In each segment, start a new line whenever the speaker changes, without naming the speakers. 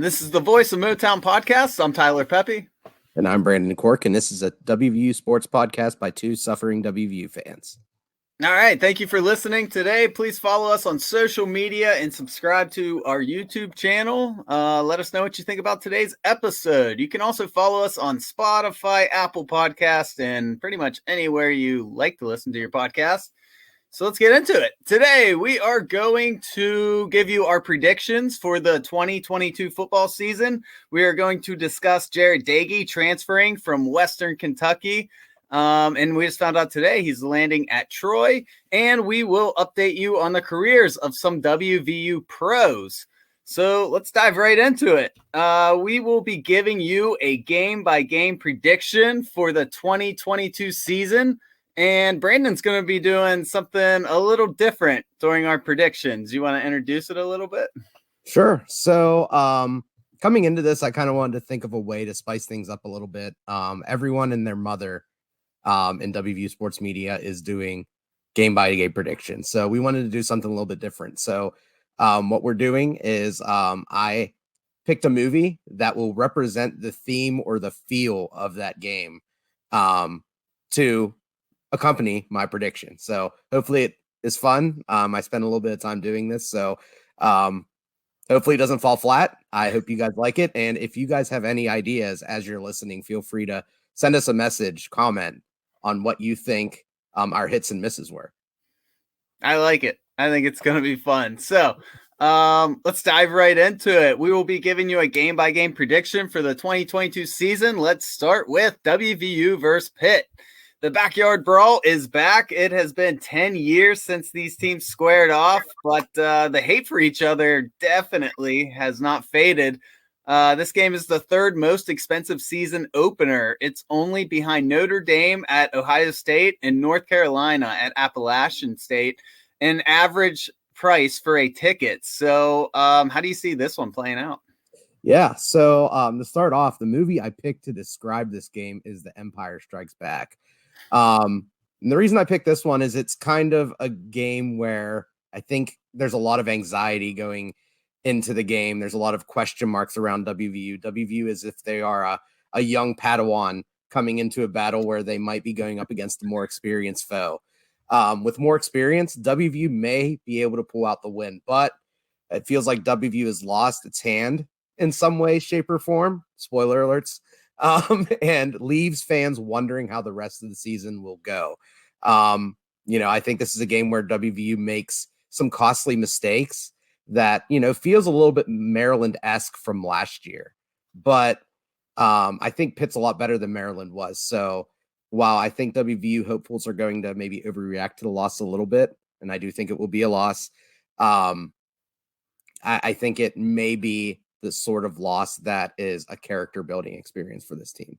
This is the Voice of Motown podcast. I'm Tyler Pepe.
And I'm Brandon Cork, and this is a WVU sports podcast by two suffering WVU fans.
All right. Thank you for listening today. Please follow us on social media and subscribe to our YouTube channel. Let us know what you think about today's episode. You can also follow us on Spotify, Apple Podcast, and pretty much anywhere you like to listen to your podcast. So let's get into it. Today, we are going to give you our predictions for the 2022 football season. We are going to discuss Jaret Doege transferring from Western Kentucky. And we just found out today he's landing at Troy. And we will update you on the careers of some WVU pros. So let's dive right into it. We will be giving you a game-by-game prediction for the 2022 season. And Brandon's going to be doing something a little different during our predictions. You want to introduce it a little bit?
Sure. So coming into this, I kind of wanted to think of a way to spice things up a little bit. Everyone and their mother in WVU sports media is doing game-by-game predictions. So we wanted to do something a little bit different. So what we're doing is I picked a movie that will represent the theme or the feel of that game to accompany my prediction. So hopefully it is fun. I spent a little bit of time doing this, so hopefully it doesn't fall flat. I hope you guys like it. And if you guys have any ideas as you're listening, feel free to send us a message, comment on what you think our hits and misses were.
I like it. I think it's going to be fun. So let's dive right into it. We will be giving you a game-by-game prediction for the 2022 season. Let's start with WVU versus Pitt. The backyard brawl is back. It has been 10 years since these teams squared off, but the hate for each other definitely has not faded. This game is the third most expensive season opener. It's only behind Notre Dame at Ohio State and North Carolina at Appalachian State, an average price for a ticket. So how do you see this one playing out?
Yeah, so to start off, the movie I picked to describe this game is The Empire Strikes Back. And the reason I picked this one is it's kind of a game where I think there's a lot of anxiety going into the game. There's a lot of question marks around WVU. WVU as if they are a young Padawan coming into a battle where they might be going up against a more experienced foe. With more experience, WVU may be able to pull out the win, but it feels like WVU has lost its hand in some way, shape, or form. Spoiler alerts. And leaves fans wondering how the rest of the season will go. I think this is a game where WVU makes some costly mistakes that, feels a little bit Maryland-esque from last year. But I think Pitt's a lot better than Maryland was. So while I think WVU hopefuls are going to maybe overreact to the loss a little bit, and I do think it will be a loss, I think it may be the sort of loss that is a character building experience for this team.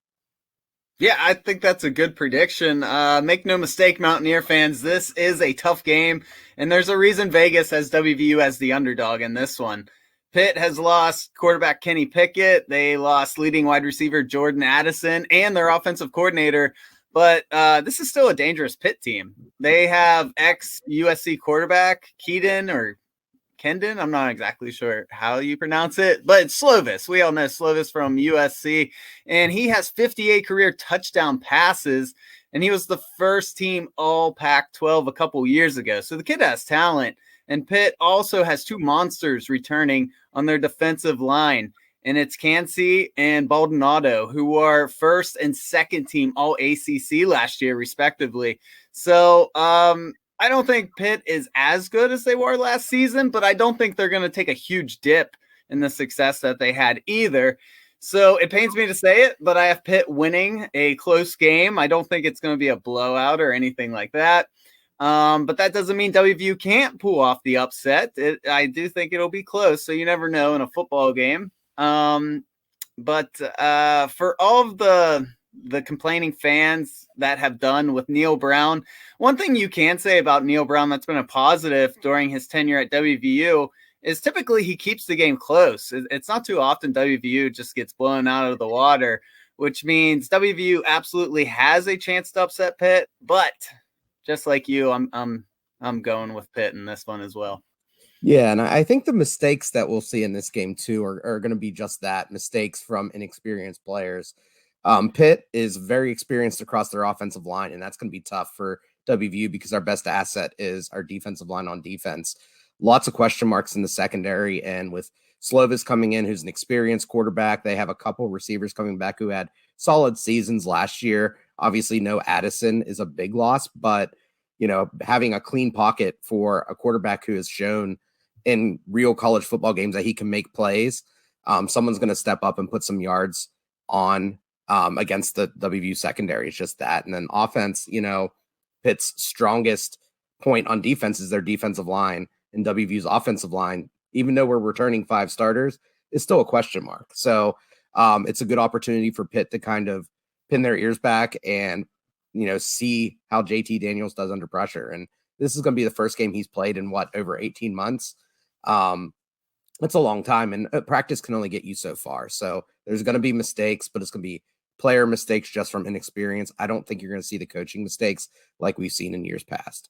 Yeah, I think that's a good prediction. Make no mistake, Mountaineer fans, this is a tough game, and there's a reason Vegas has WVU as the underdog in this one. Pitt has lost quarterback Kenny Pickett. They lost leading wide receiver Jordan Addison and their offensive coordinator, but this is still a dangerous Pitt team. They have ex-USC quarterback Kendon, I'm not exactly sure how you pronounce it, but it's Slovis. We all know Slovis from USC, and he has 58 career touchdown passes, and he was the first team all Pac-12 a couple years ago. So the kid has talent, and Pitt also has two monsters returning on their defensive line, and it's Cansey and Baldonado, who are first and second team all ACC last year, respectively. So, I don't think Pitt is as good as they were last season, but I don't think they're going to take a huge dip in the success that they had either. So it pains me to say it, but I have Pitt winning a close game. I don't think it's going to be a blowout or anything like that. But that doesn't mean WVU can't pull off the upset. I do think it'll be close, so you never know in a football game. But for all of the complaining fans that have done with Neil Brown, one thing you can say about Neil Brown that's been a positive during his tenure at WVU is typically he keeps the game close. It's not too often WVU just gets blown out of the water, which means WVU absolutely has a chance to upset Pitt. But just like you, I'm going with Pitt in this one as well.
Yeah, and I think the mistakes that we'll see in this game too are going to be just that, mistakes from inexperienced players. Pitt is very experienced across their offensive line, and that's going to be tough for WVU because our best asset is our defensive line on defense. Lots of question marks in the secondary, and with Slovis coming in, who's an experienced quarterback, they have a couple receivers coming back who had solid seasons last year. Obviously, no Addison is a big loss, but having a clean pocket for a quarterback who has shown in real college football games that he can make plays, someone's going to step up and put some yards on against the WVU secondary. It's just that. And then offense, Pitt's strongest point on defense is their defensive line, and WVU's offensive line, even though we're returning 5 starters, is still a question mark. So it's a good opportunity for Pitt to kind of pin their ears back and, see how JT Daniels does under pressure. And this is going to be the first game he's played in over 18 months. It's a long time, and practice can only get you so far. So there's going to be mistakes, but it's going to be player mistakes just from inexperience. I don't think you're going to see the coaching mistakes like we've seen in years past.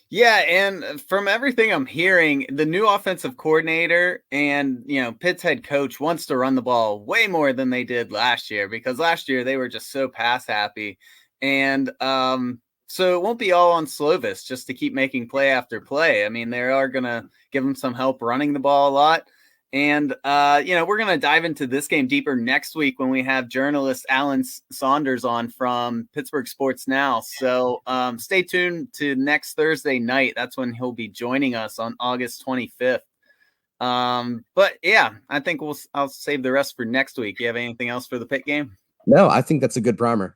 Yeah, and from everything I'm hearing, the new offensive coordinator and, Pitt's head coach wants to run the ball way more than they did last year, because last year they were just so pass happy. And so it won't be all on Slovis just to keep making play after play. I mean, they are going to give him some help running the ball a lot. And, we're going to dive into this game deeper next week when we have journalist Alan Saunders on from Pittsburgh Sports Now. So stay tuned to next Thursday night. That's when he'll be joining us on August 25th. But yeah, I think I'll save the rest for next week. You have anything else for the Pitt game?
No, I think that's a good primer.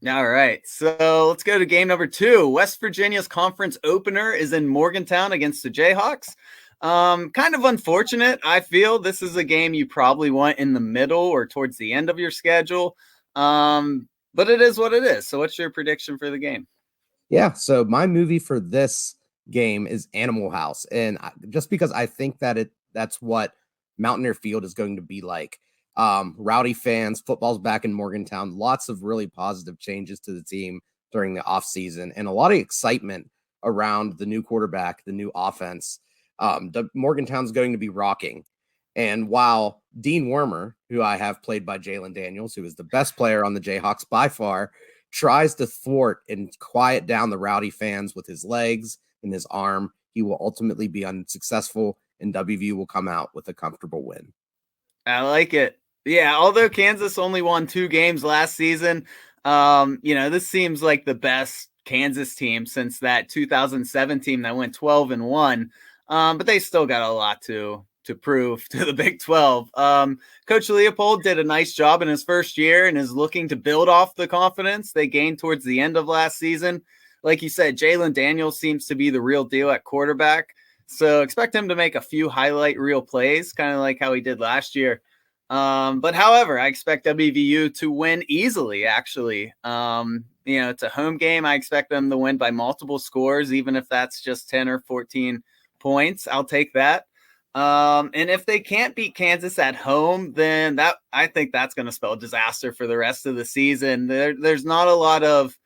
All right, so let's go to game number 2. West Virginia's conference opener is in Morgantown against the Jayhawks. Kind of unfortunate. I feel this is a game you probably want in the middle or towards the end of your schedule. But it is what it is. So what's your prediction for the game?
Yeah, so my movie for this game is Animal House. And just because I think that's what Mountaineer Field is going to be like. Rowdy fans, football's back in Morgantown, lots of really positive changes to the team during the offseason, and a lot of excitement around the new quarterback, the new offense. The Morgantown's going to be rocking. And while Dean Wormer, who I have played by Jalen Daniels, who is the best player on the Jayhawks by far, tries to thwart and quiet down the Rowdy fans with his legs and his arm, he will ultimately be unsuccessful, and WVU will come out with a comfortable win.
I like it. Yeah, although Kansas only won 2 games last season, this seems like the best Kansas team since that 2007 team that went 12-1. But they still got a lot to prove to the Big 12. Coach Leopold did a nice job in his first year and is looking to build off the confidence they gained towards the end of last season. Like you said, Jalen Daniels seems to be the real deal at quarterback. So expect him to make a few highlight reel plays, kind of like how he did last year. But however, I expect WVU to win easily, actually. It's a home game. I expect them to win by multiple scores, even if that's just 10 or 14 points. I'll take that. And if they can't beat Kansas at home, then I think that's going to spell disaster for the rest of the season. There's not a lot of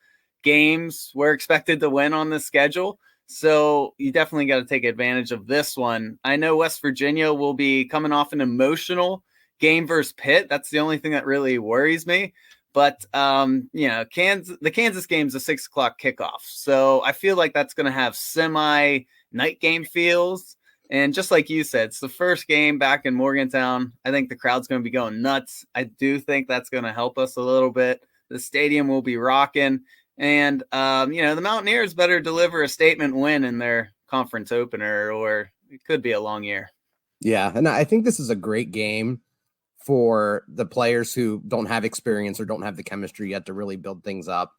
games we're expected to win on the schedule. So you definitely got to take advantage of this one. I know West Virginia will be coming off an emotional game versus Pitt. That's the only thing that really worries me. But, the Kansas game's a 6:00 kickoff. So I feel like that's going to have semi-night game feels. And just like you said, it's the first game back in Morgantown. I think the crowd's going to be going nuts. I do think that's going to help us a little bit. The stadium will be rocking. And, the Mountaineers better deliver a statement win in their conference opener, or it could be a long year.
Yeah, and I think this is a great game for the players who don't have experience or don't have the chemistry yet to really build things up.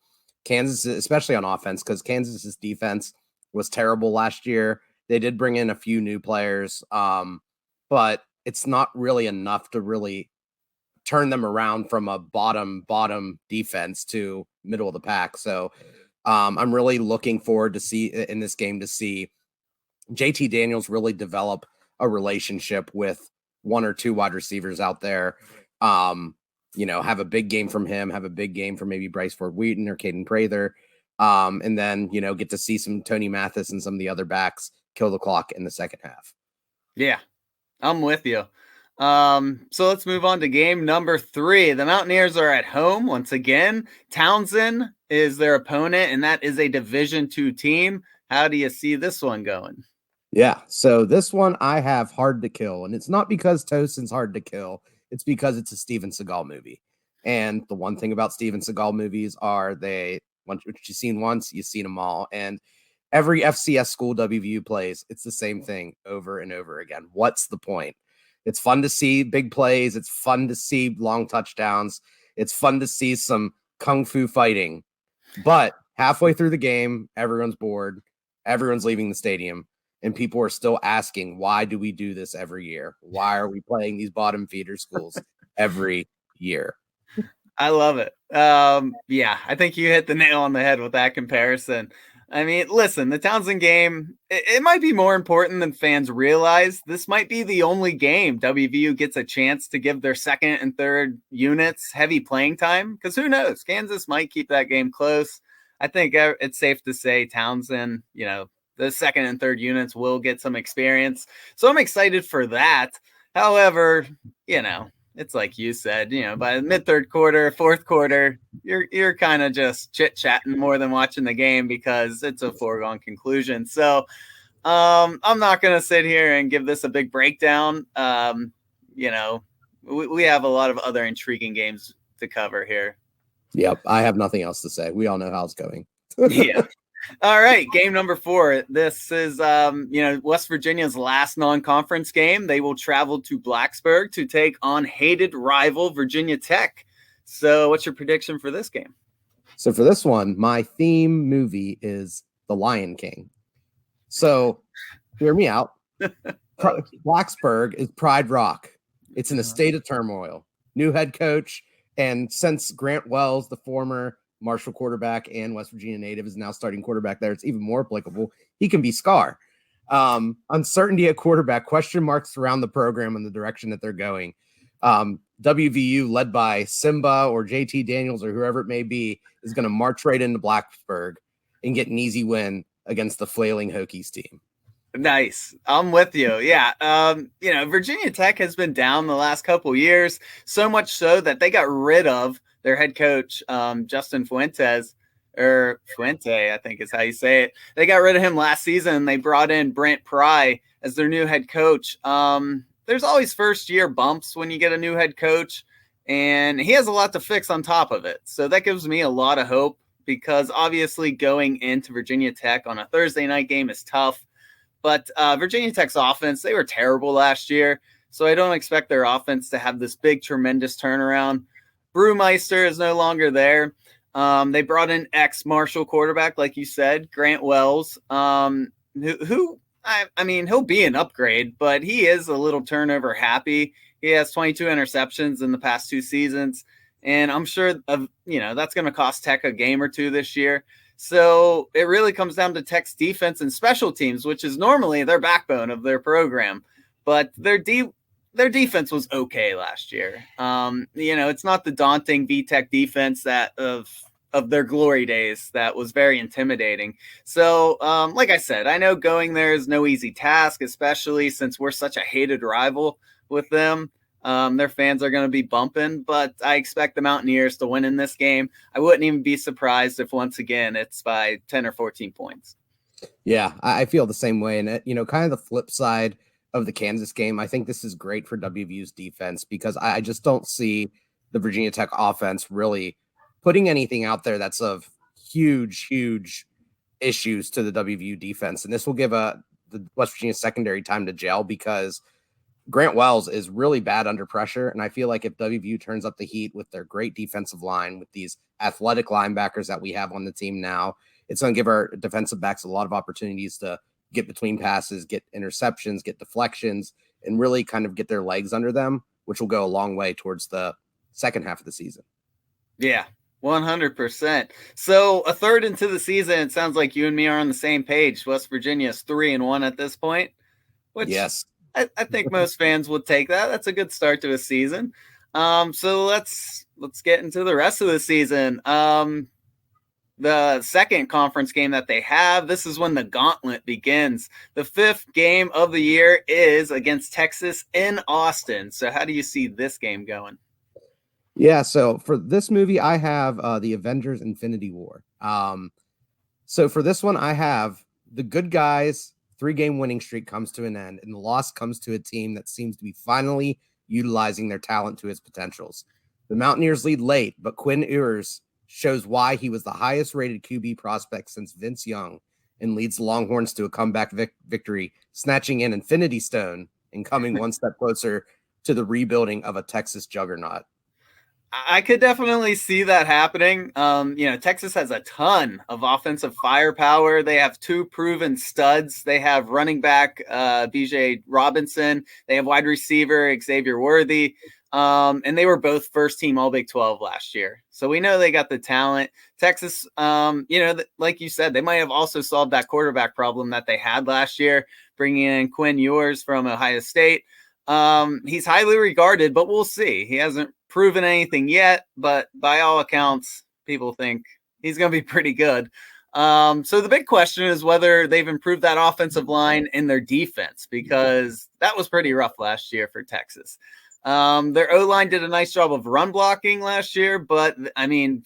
Kansas, especially on offense, because Kansas's defense was terrible last year. They did bring in a few new players, but it's not really enough to really turn them around from a bottom defense to middle of the pack. So I'm really looking forward to see in this game to see JT Daniels really develop a relationship with one or two wide receivers out there. Have a big game from him, have a big game from maybe Bryce Ford Wheaton or Caden Prather. And then, get to see some Tony Mathis and some of the other backs kill the clock in the second half.
Yeah, I'm with you. So let's move on to game number 3. The Mountaineers are at home once again. Townsend is their opponent, and that is a Division II team. How do you see this one going?
Yeah, so this one I have hard to kill, and it's not because Towson's hard to kill. It's because it's a Steven Seagal movie. And the one thing about Steven Seagal movies are once you've seen once, you've seen them all. And every FCS school WVU plays, it's the same thing over and over again. What's the point? It's fun to see big plays. It's fun to see long touchdowns. It's fun to see some kung fu fighting. But halfway through the game, everyone's bored. Everyone's leaving the stadium. And people are still asking, why do we do this every year? Why are we playing these bottom feeder schools every year?
I love it. Yeah, I think you hit the nail on the head with that comparison. I mean, listen, the Townsend game, it might be more important than fans realize. This might be the only game WVU gets a chance to give their second and third units heavy playing time, because who knows? Kansas might keep that game close. I think it's safe to say Townsend, the second and third units will get some experience. So I'm excited for that. However, it's like you said, by the mid-third quarter, fourth quarter, you're kind of just chit-chatting more than watching the game because it's a foregone conclusion. So I'm not going to sit here and give this a big breakdown. We have a lot of other intriguing games to cover here.
Yep, I have nothing else to say. We all know how it's going.
Yeah. All right, game number 4. This is, West Virginia's last non-conference game. They will travel to Blacksburg to take on hated rival Virginia Tech. So what's your prediction for this game?
So for this one, my theme movie is The Lion King. So hear me out. Blacksburg is Pride Rock. It's in a state of turmoil. New head coach. And since Grant Wells, the former Marshall quarterback and West Virginia native, is now starting quarterback there, it's even more applicable. He can be Scar. Uncertainty at quarterback, question marks around the program and the direction that they're going. WVU, led by Simba or JT Daniels or whoever it may be, is going to march right into Blacksburg and get an easy win against the flailing Hokies team.
Nice. I'm with you. Yeah. Virginia Tech has been down the last couple years, so much so that they got rid of their head coach, Justin Fuente, I think is how you say it. They got rid of him last season. They brought in Brent Pry as their new head coach. There's always first-year bumps when you get a new head coach, and he has a lot to fix on top of it. So that gives me a lot of hope because obviously going into Virginia Tech on a Thursday night game is tough. But Virginia Tech's offense, they were terrible last year, so I don't expect their offense to have this big, tremendous turnaround. Brewmeister is no longer there. They brought in ex-Marshall quarterback, like you said, Grant Wells, who he'll be an upgrade, but he is a little turnover happy. He has 22 interceptions in the past 2 seasons, and I'm sure that's going to cost Tech a game or two this year. So it really comes down to Tech's defense and special teams, which is normally their backbone of their program. But their defense was okay last year. It's not the daunting VTech defense that of their glory days that was very intimidating. So, like I said, I know going there is no easy task, especially since we're such a hated rival with them. Their fans are going to be bumping, but I expect the Mountaineers to win in this game. I wouldn't even be surprised if once again it's by 10 or 14 points.
Yeah, I feel the same way. And, kind of the flip side of the Kansas game, I think this is great for WVU's defense because I just don't see the Virginia Tech offense really putting anything out there that's of huge issues to the WVU defense. And this will give the West Virginia secondary time to gel because Grant Wells is really bad under pressure. And I feel like if WVU turns up the heat with their great defensive line, with these athletic linebackers that we have on the team now, it's going to give our defensive backs a lot of opportunities to get between passes, get interceptions, get deflections, and really kind of get their legs under them, which will go a long way towards the second half of the season.
Yeah, 100%. So a third into the season, it sounds like you and me are on the same page. West Virginia is 3-1 at this point, which
yes.
I think most fans would take that. That's a good start to a season. So let's get into the rest of the season. the second conference game that they have. This is when the gauntlet begins. The 5th game of the year is against Texas in Austin. So how do you see this game going?
Yeah, so for this movie, I have the Avengers Infinity War. So for this one, I have the good guys' 3-game winning streak comes to an end, and the loss comes to a team that seems to be finally utilizing their talent to its potentials. The Mountaineers lead late, but Quinn Ewers shows why he was the highest rated QB prospect since Vince Young and leads the Longhorns to a comeback victory, snatching an Infinity Stone and coming one step closer to the rebuilding of a Texas juggernaut.
I could definitely see that happening. Texas has a ton of offensive firepower. They have 2 proven studs. They have running back BJ Robinson. They have wide receiver Xavier Worthy. And they were both first team All Big 12 last year. So we know they got the talent. Texas, like you said, they might have also solved that quarterback problem that they had last year, bringing in Quinn Ewers from Ohio State. He's highly regarded, but we'll see. He hasn't proven anything yet, but by all accounts, people think he's going to be pretty good. So the big question is whether they've improved that offensive line and their defense, because that was pretty rough last year for Texas. Their O-line did a nice job of run blocking last year, but I mean,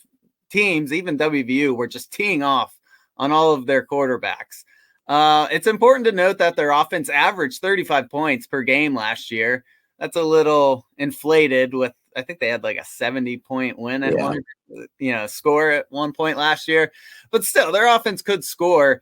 teams, even WVU, were just teeing off on all of their quarterbacks. It's important to note that their offense averaged 35 points per game last year. That's a little inflated with, I think they had like a 70-point win at score at one point last year, but still their offense could score,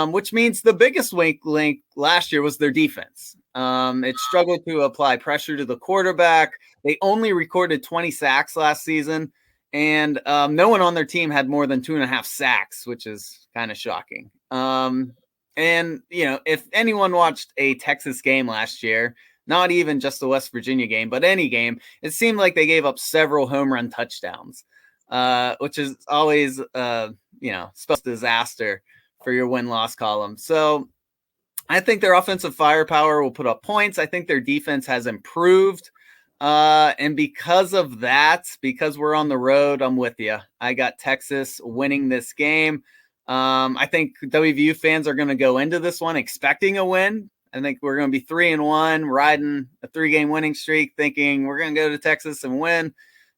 which means the biggest weak link last year was their defense. It struggled to apply pressure to the quarterback. They only recorded 20 sacks last season, and no one on their team had more than 2.5 sacks, which is kind of shocking. And if anyone watched a Texas game last year, not even just the West Virginia game, but any game, it seemed like they gave up several home run touchdowns, which is always, disaster for your win-loss column. So I think their offensive firepower will put up points. I think their defense has improved. And because of that, because we're on the road, I'm with you. I got Texas winning this game. I think WVU fans are going to go into this one expecting a win. I think we're going to be 3-1, riding a 3-game winning streak, thinking we're going to go to Texas and win.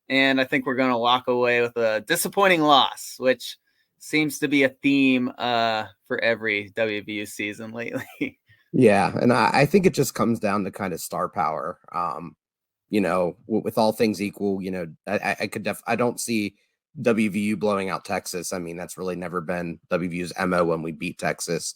And I think we're going to walk away with a disappointing loss, which seems to be a theme for every WVU season lately.
Yeah, and I think it just comes down to kind of star power. With all things equal, I don't see WVU blowing out Texas. I mean, that's really never been WVU's MO when we beat Texas.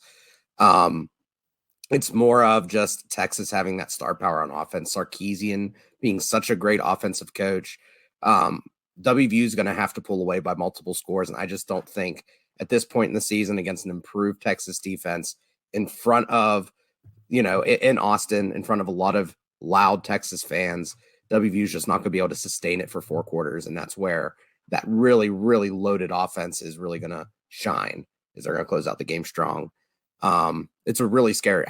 It's more of just Texas having that star power on offense. Sarkisian being such a great offensive coach. WVU is going to have to pull away by multiple scores. And I just don't think at this point in the season against an improved Texas defense in front of, in Austin, in front of a lot of loud Texas fans, WVU is just not going to be able to sustain it for 4 quarters. And that's where that really, really loaded offense is really going to shine, is they're going to close out the game strong. It's a really scary,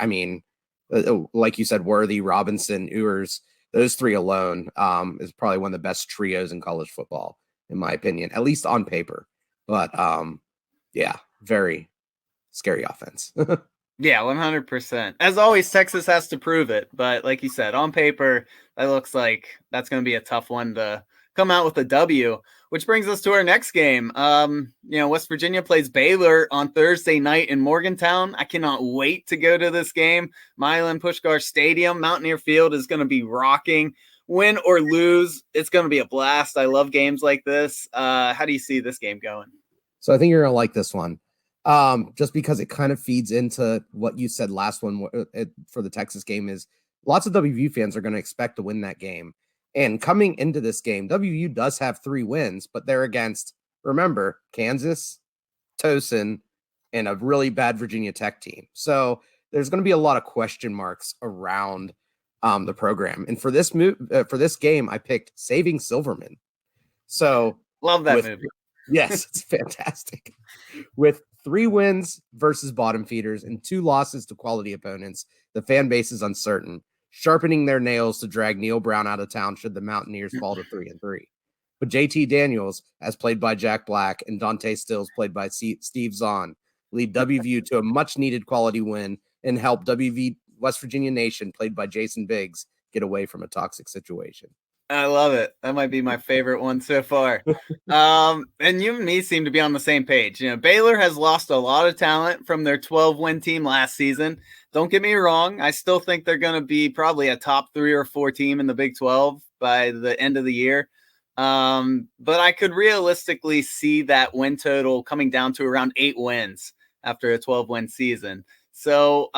like you said, Worthy, Robinson, Ewers, those 3 alone is probably one of the best trios in college football, in my opinion, at least on paper. But very scary offense.
Yeah, 100%. As always, Texas has to prove it. But like you said, on paper, that looks like that's going to be a tough one to come out with a W, which brings us to our next game. West Virginia plays Baylor on Thursday night in Morgantown. I cannot wait to go to this game. Milan Puskar Stadium, Mountaineer Field is going to be rocking. Win or lose, it's going to be a blast. I love games like this. How do you see this game going?
So I think you're going to like this one. Just because it kind of feeds into what you said last one for the Texas game is lots of WVU fans are going to expect to win that game. And coming into this game, WVU does have 3 wins, but they're against, remember, Kansas, Towson, and a really bad Virginia Tech team. So there's going to be a lot of question marks around the program. And for this game, I picked Saving Silverman. So
love that movie.
Yes, it's fantastic. With 3 wins versus bottom feeders and 2 losses to quality opponents, the fan base is uncertain, sharpening their nails to drag Neil Brown out of town should the Mountaineers fall to 3-3. But JT Daniels, as played by Jack Black, and Dante Stills, played by Steve Zahn, lead WVU to a much-needed quality win and help WV West Virginia Nation, played by Jason Biggs, get away from a toxic situation.
I love it. That might be my favorite one so far. And you and me seem to be on the same page. Baylor has lost a lot of talent from their 12-win team last season. Don't get me wrong. I still think they're going to be probably a top 3 or 4 team in the Big 12 by the end of the year. But I could realistically see that win total coming down to around 8 wins after a 12-win season. So,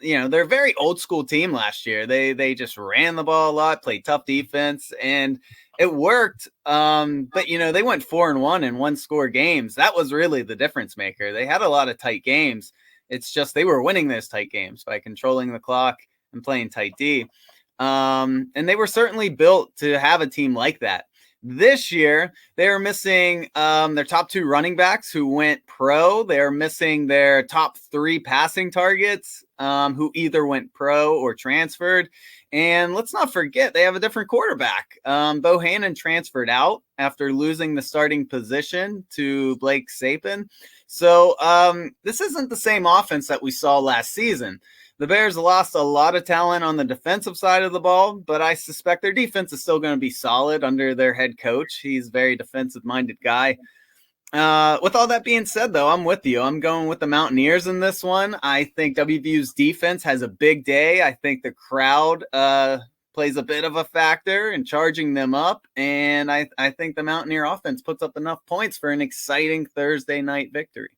they're a very old school team last year. They just ran the ball a lot, played tough defense, and it worked. But they went 4-1 in 1-score games. That was really the difference maker. They had a lot of tight games. It's just they were winning those tight games by controlling the clock and playing tight D. And they were certainly built to have a team like that. This year, they are missing their top 2 running backs who went pro. They are missing their top 3 passing targets who either went pro or transferred. And let's not forget, they have a different quarterback. Bohannon transferred out after losing the starting position to Blake Sapin. So this isn't the same offense that we saw last season. The Bears lost a lot of talent on the defensive side of the ball, but I suspect their defense is still going to be solid under their head coach. He's a very defensive-minded guy. With all that being said, though, I'm with you. I'm going with the Mountaineers in this one. I think WVU's defense has a big day. I think the crowd plays a bit of a factor in charging them up, and I think the Mountaineer offense puts up enough points for an exciting Thursday night victory.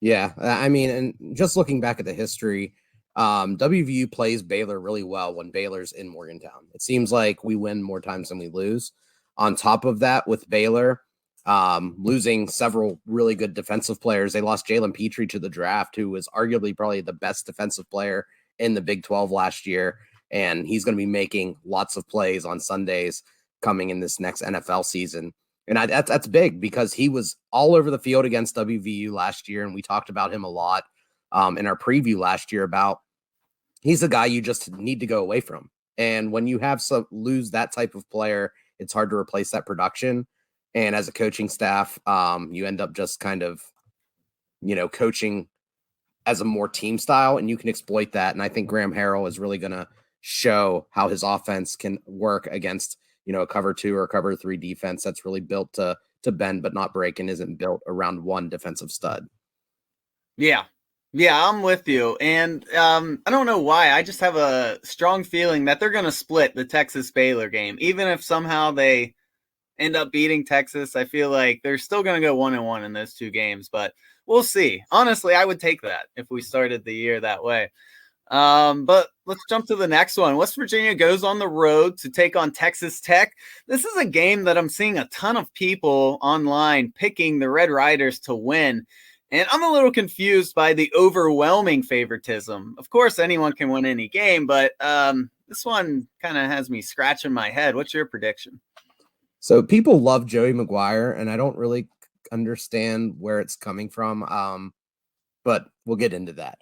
Yeah, I mean, and just looking back at the history, WVU plays Baylor really well when Baylor's in Morgantown. It seems like we win more times than we lose. On top of that, with Baylor losing several really good defensive players, they lost Jalen Petrie to the draft, who was arguably probably the best defensive player in the Big 12 last year. And he's going to be making lots of plays on Sundays coming in this next NFL season. And that's big because he was all over the field against WVU last year. And we talked about him a lot in our preview last year about he's a guy you just need to go away from. And when you have lose that type of player, it's hard to replace that production. And as a coaching staff, you end up just kind of, coaching as a more team style, and you can exploit that. And I think Graham Harrell is really going to show how his offense can work against, a cover 2 or cover 3 defense that's really built to bend but not break and isn't built around one defensive stud.
Yeah, I'm with you. And I don't know why. I just have a strong feeling that they're going to split the Texas-Baylor game. Even if somehow they end up beating Texas, I feel like they're still going to go 1-1 in those 2 games. But we'll see. Honestly, I would take that if we started the year that way. But let's jump to the next one. West Virginia goes on the road to take on Texas Tech. This is a game that I'm seeing a ton of people online picking the Red Riders to win. And I'm a little confused by the overwhelming favoritism. Of course, anyone can win any game, but this one kind of has me scratching my head. What's your prediction?
So people love Joey McGuire, and I don't really understand where it's coming from, but we'll get into that.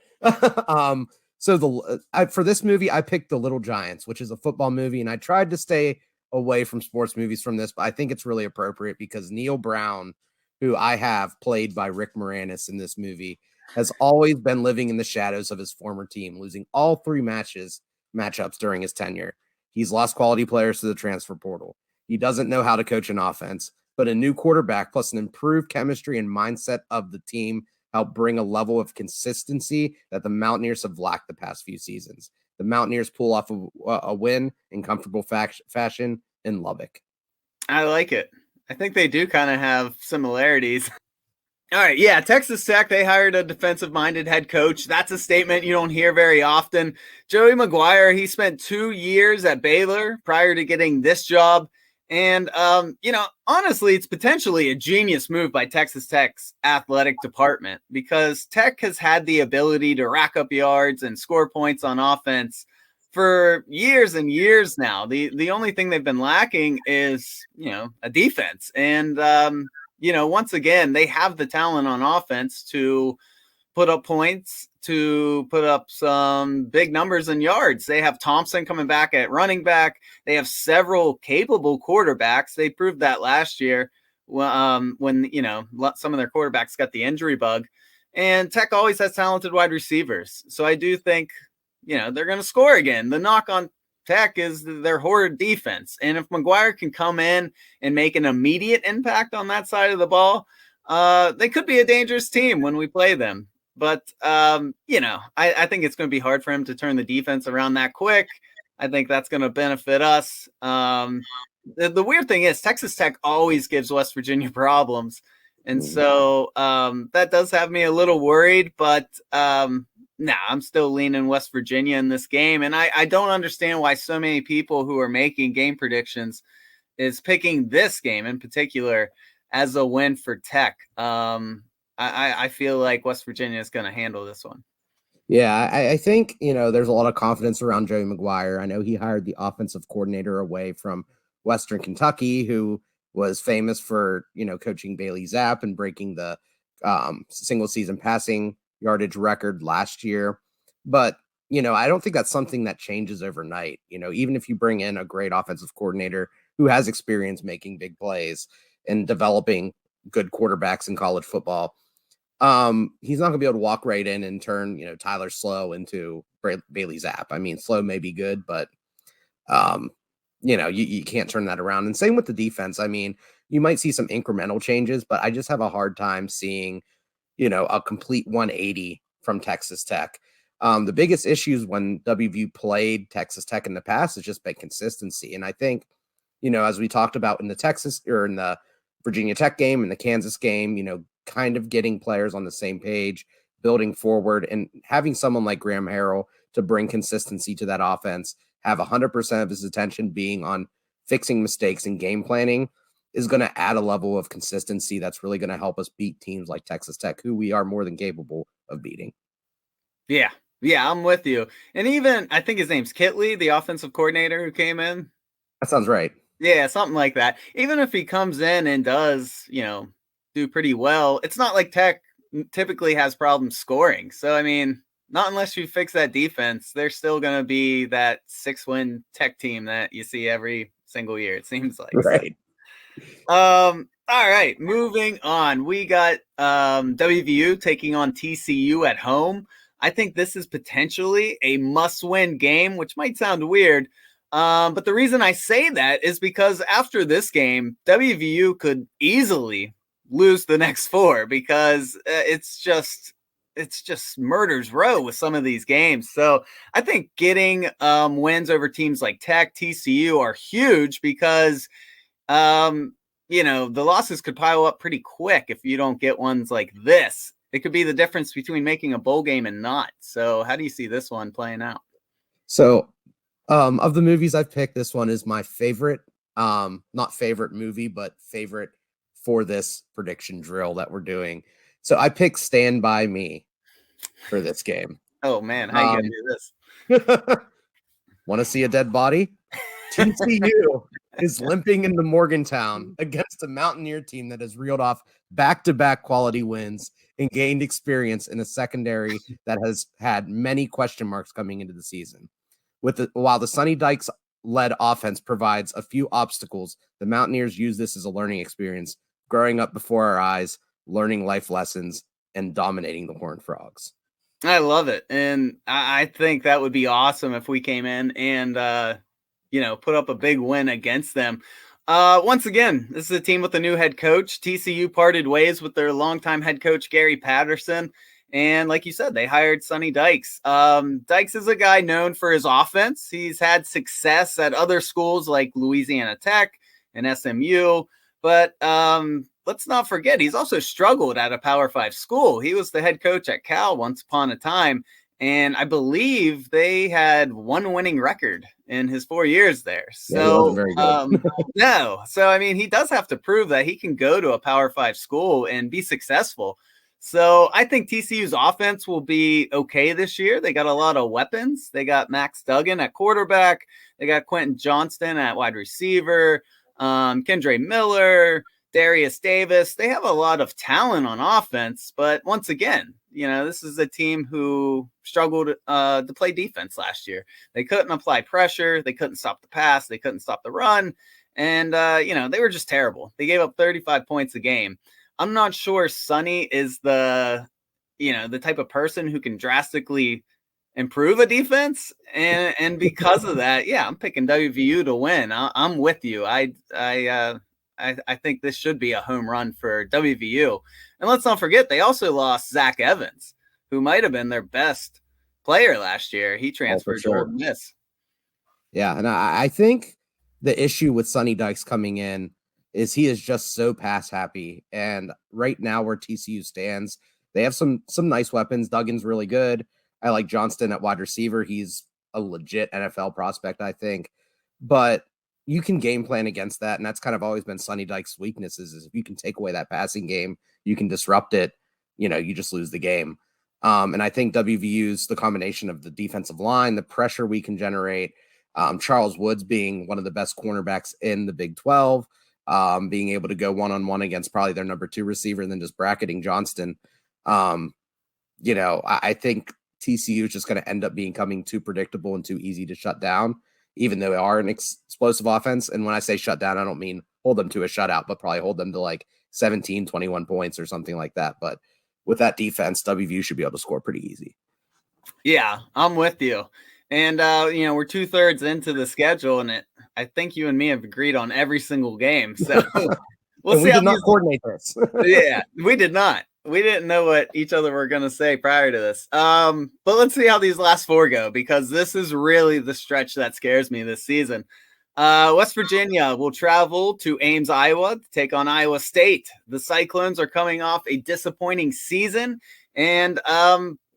For this movie, I picked The Little Giants, which is a football movie, and I tried to stay away from sports movies from this, but I think it's really appropriate because Neil Brown, who I have played by Rick Moranis in this movie, has always been living in the shadows of his former team, losing all 3 matchups during his tenure. He's lost quality players to the transfer portal. He doesn't know how to coach an offense, but a new quarterback plus an improved chemistry and mindset of the team help bring a level of consistency that the Mountaineers have lacked the past few seasons. The Mountaineers pull off a win in comfortable fashion in Lubbock.
I like it. I think they do kind of have similarities. All right, yeah, Texas Tech, they hired a defensive-minded head coach. That's a statement you don't hear very often. Joey McGuire, he spent 2 years at Baylor prior to getting this job. And, honestly, it's potentially a genius move by Texas Tech's athletic department because Tech has had the ability to rack up yards and score points on offense for years and years now. The only thing they've been lacking is, a defense. And, once again, they have the talent on offense to put up points, to put up some big numbers in yards. They have Thompson coming back at running back. They have several capable quarterbacks. They proved that last year when some of their quarterbacks got the injury bug. And Tech always has talented wide receivers. So I do think, they're going to score again. The knock on Tech is their horrid defense. And if McGuire can come in and make an immediate impact on that side of the ball, they could be a dangerous team when we play them. But, I think it's going to be hard for him to turn the defense around that quick. I think that's going to benefit us. The weird thing is Texas Tech always gives West Virginia problems. And so that does have me a little worried. But, I'm still leaning West Virginia in this game. And I don't understand why so many people who are making game predictions is picking this game in particular as a win for Tech. I feel like West Virginia is going to handle this one.
Yeah, I think, there's a lot of confidence around Joey McGuire. I know he hired the offensive coordinator away from Western Kentucky, who was famous for, coaching Bailey Zapp and breaking the single season passing yardage record last year. But, I don't think that's something that changes overnight. Even if you bring in a great offensive coordinator who has experience making big plays and developing good quarterbacks in college football, he's not going to be able to walk right in and turn, Tyler Slow into Bailey Zapp. I mean, Slow may be good, but, you can't turn that around. And same with the defense. I mean, you might see some incremental changes, but I just have a hard time seeing, a complete 180 from Texas Tech. The biggest issues when WVU played Texas Tech in the past has just been consistency. And I think, as we talked about in the Texas or in the Virginia Tech game and the Kansas game, kind of getting players on the same page, building forward, and having someone like Graham Harrell to bring consistency to that offense, have 100% of his attention being on fixing mistakes and game planning is going to add a level of consistency that's really going to help us beat teams like Texas Tech, who we are more than capable of beating.
Yeah, I'm with you. And even, I think his name's Kitley, the offensive coordinator who came in.
That sounds right.
Yeah, something like that. Even if he comes in and does, do pretty well, it's not like Tech typically has problems scoring. So, I mean, not unless you fix that defense, they're still going to be that 6-win Tech team that you see every single year, it seems like.
Right.
All right, moving on. We got WVU taking on TCU at home. I think this is potentially a must-win game, which might sound weird. But the reason I say that is because after this game, WVU could easily lose the next 4 because it's just murder's row with some of these games. So I think getting wins over teams like Tech, TCU are huge because, the losses could pile up pretty quick if you don't get ones like this. It could be the difference between making a bowl game and not. So how do you see this one playing out?
So of the movies I've picked, this one is my favorite, not favorite movie, but favorite for this prediction drill that we're doing. So I picked Stand By Me for this game.
Oh man, how you gonna do
this? Want to see a dead body? TCU is limping into Morgantown against a Mountaineer team that has reeled off back-to-back quality wins and gained experience in a secondary that has had many question marks coming into the season. While the Sonny Dykes-led offense provides a few obstacles, the Mountaineers use this as a learning experience, growing up before our eyes, learning life lessons, and dominating the Horned Frogs.
I love it. And I think that would be awesome if we came in and, put up a big win against them. Once again, this is a team with a new head coach. TCU parted ways with their longtime head coach, Gary Patterson. And like you said, they hired Sonny Dykes. Dykes is a guy known for his offense. He's had success at other schools like Louisiana Tech and SMU. But let's not forget, he's also struggled at a Power 5 school. He was the head coach at Cal once upon a time. And I believe they had one winning record in his 4 years there. So,
yeah, he wasn't very good.
No. So, I mean, he does have to prove that he can go to a Power 5 school and be successful. So I think TCU's offense will be okay this year. They got a lot of weapons. They got Max Duggan at quarterback. They got Quentin Johnston at wide receiver, Kendre Miller, Darius Davis. They have a lot of talent on offense, but once again, this is a team who struggled to play defense last year. They couldn't apply pressure. They couldn't stop the pass. They couldn't stop the run. And, they were just terrible. They gave up 35 points a game. I'm not sure Sonny is the type of person who can drastically improve a defense. And because of that, I'm picking WVU to win. I'm with you. I think this should be a home run for WVU. And let's not forget, they also lost Zach Evans, who might have been their best player last year. He transferred to Ole Miss.
Yeah, and I think the issue with Sonny Dykes coming in is he is just so pass happy. And right now where TCU stands, they have some nice weapons. Duggan's really good. I like Johnston at wide receiver. He's a legit NFL prospect, I think. But you can game plan against that, and that's kind of always been Sonny Dykes' weaknesses, is if you can take away that passing game, you can disrupt it, you just lose the game. And I think WVU's the combination of the defensive line, the pressure we can generate, Charles Woods being one of the best cornerbacks in the Big 12, being able to go one-on-one against probably their number 2 receiver and then just bracketing Johnston. I think TCU is just going to end up becoming too predictable and too easy to shut down, even though they are an explosive offense. And when I say shut down, I don't mean hold them to a shutout, but probably hold them to like 17, 21 points or something like that. But with that defense, WVU should be able to score pretty easy.
Yeah, I'm with you. And, we're 2/3 into the schedule, and I think you and me have agreed on every single game. So
we'll see. We did not coordinate this.
Yeah, we did not. We didn't know what each other were going to say prior to this. But let's see how these last 4 go, because this is really the stretch that scares me this season. West Virginia will travel to Ames, Iowa to take on Iowa State. The Cyclones are coming off a disappointing season, and,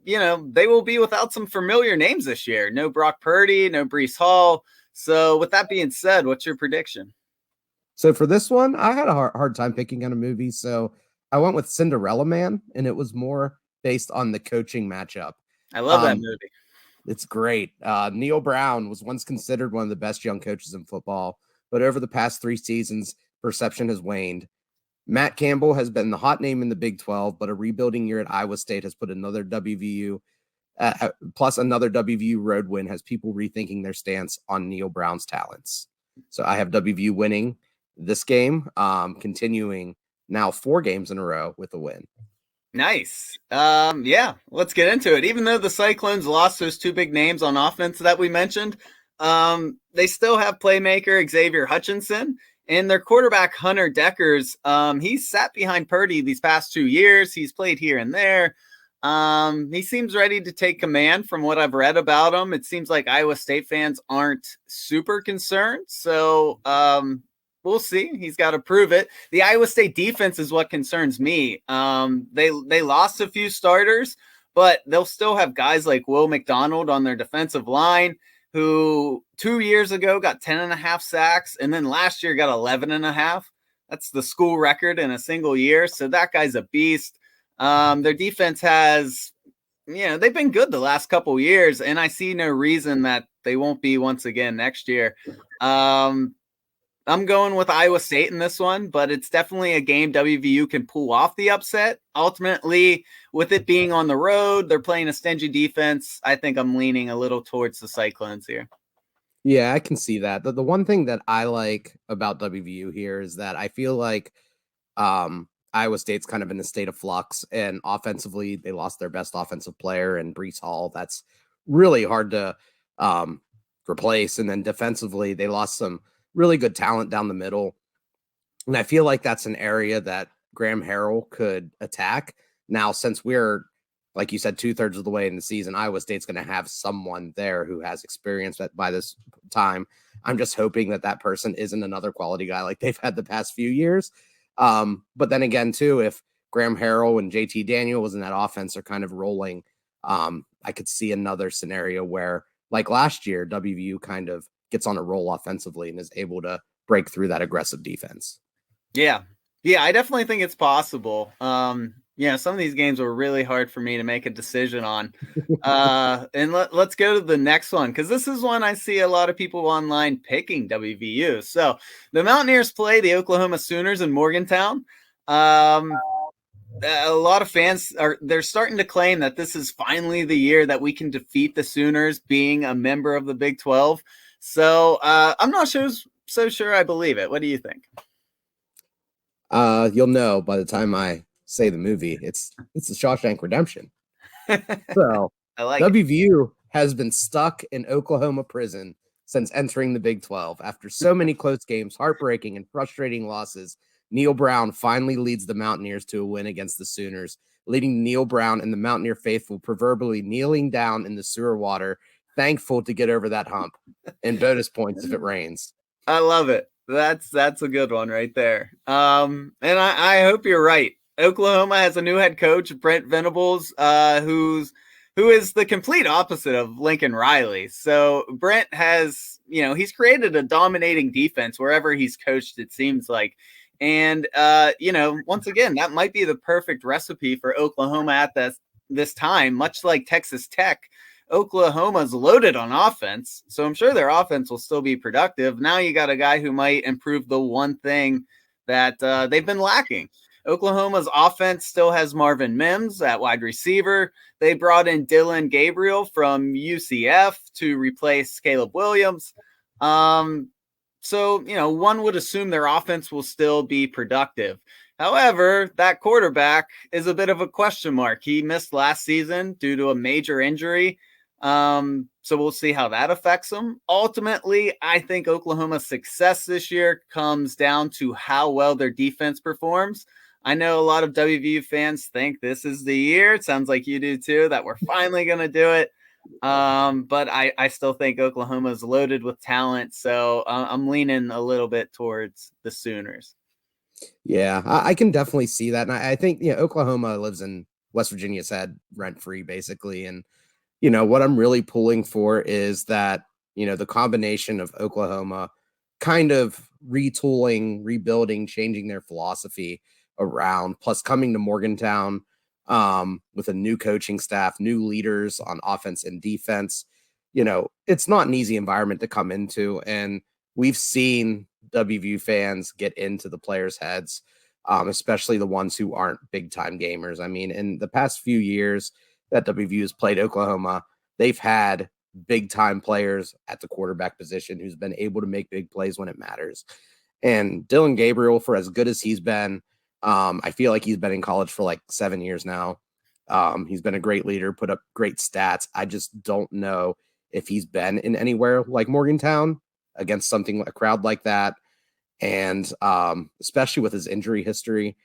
they will be without some familiar names this year. No Brock Purdy, no Breece Hall. So with that being said, what's your prediction?
So for this one, I had a hard time picking on a movie, so I went with Cinderella Man, and it was more based on the coaching matchup.
I love that movie.
It's great. Neil Brown was once considered one of the best young coaches in football, but over the past 3 seasons, perception has waned. Matt Campbell has been the hot name in the Big 12, but a rebuilding year at Iowa State has put another WVU, plus another WVU road win, has people rethinking their stance on Neil Brown's talents. So I have WVU winning this game, continuing now 4 games in a row with a win.
Nice. Let's get into it. Even though the Cyclones lost those 2 big names on offense that we mentioned, they still have playmaker Xavier Hutchinson and their quarterback Hunter Deckers. He's sat behind Purdy these past 2 years. He's played here and there. He seems ready to take command from what I've read about him. It seems like Iowa State fans aren't super concerned. So, we'll see. He's got to prove it. The Iowa State defense is what concerns me. They lost a few starters, but they'll still have guys like Will McDonald on their defensive line, who 2 years ago got 10.5 sacks, and then last year got 11.5. That's the school record in a single year. So that guy's a beast. Their defense has, they've been good the last couple years, and I see no reason that they won't be once again next year. I'm going with Iowa State in this one, but it's definitely a game WVU can pull off the upset. Ultimately, with it being on the road, they're playing a stingy defense. I think I'm leaning a little towards the Cyclones here.
Yeah, I can see that. The one thing that I like about WVU here is that I feel like Iowa State's kind of in a state of flux, and offensively, they lost their best offensive player in Breece Hall. That's really hard to replace. And then defensively, they lost some really good talent down the middle. And I feel like that's an area that Graham Harrell could attack. Now, since we're, like you said, 2/3 of the way in the season, Iowa State's going to have someone there who has experience by this time. I'm just hoping that person isn't another quality guy like they've had the past few years. But then again, too, if Graham Harrell and JT Daniels in that offense are kind of rolling, I could see another scenario where, like last year, WVU kind of gets on a roll offensively and is able to break through that aggressive defense.
Yeah, I definitely think it's possible. Yeah, some of these games were really hard for me to make a decision on. And let's go to the next one, because this is one I see a lot of people online picking WVU. So the Mountaineers play the Oklahoma Sooners in Morgantown. A lot of fans they're starting to claim that this is finally the year that we can defeat the Sooners, being a member of the Big 12. So I'm not so sure I believe it. What do you think?
You'll know by the time I say the movie. It's the Shawshank Redemption. So
I like
WVU has been stuck in Oklahoma prison since entering the Big 12. After so many close games, heartbreaking and frustrating losses, Neil Brown finally leads the Mountaineers to a win against the Sooners, leading Neil Brown and the Mountaineer faithful proverbially kneeling down in the sewer water, thankful to get over that hump, and bonus points if it rains.
I love it. That's a good one right there. And I hope you're right. Oklahoma has a new head coach, Brent Venables, who is the complete opposite of Lincoln Riley. So Brent has, he's created a dominating defense wherever he's coached, it seems like. And once again, that might be the perfect recipe for Oklahoma at this time, much like Texas Tech. Oklahoma's loaded on offense, so I'm sure their offense will still be productive. Now you got a guy who might improve the one thing that they've been lacking. Oklahoma's offense still has Marvin Mims at wide receiver. They brought in Dylan Gabriel from UCF to replace Caleb Williams. So, one would assume their offense will still be productive. However, that quarterback is a bit of a question mark. He missed last season due to a major injury. So we'll see how that affects them. Ultimately, I think Oklahoma's success this year comes down to how well their defense performs. I know a lot of WVU fans think this is the year. It sounds like you do too, that we're finally going to do it. But I still think Oklahoma is loaded with talent. So I'm leaning a little bit towards the Sooners.
Yeah, I can definitely see that. And I think, Oklahoma lives in West Virginia's head rent free, basically. And, what I'm really pulling for is that, the combination of Oklahoma kind of retooling, rebuilding, changing their philosophy around, plus coming to Morgantown with a new coaching staff, new leaders on offense and defense. It's not an easy environment to come into. And we've seen WVU fans get into the players' heads, especially the ones who aren't big-time gamers. I mean, in the past few years that WVU has played Oklahoma, they've had big-time players at the quarterback position who's been able to make big plays when it matters. And Dylan Gabriel, for as good as he's been, I feel like he's been in college for like 7 years now. He's been a great leader, put up great stats. I just don't know if he's been in anywhere like Morgantown against a crowd like that. And especially with his injury history,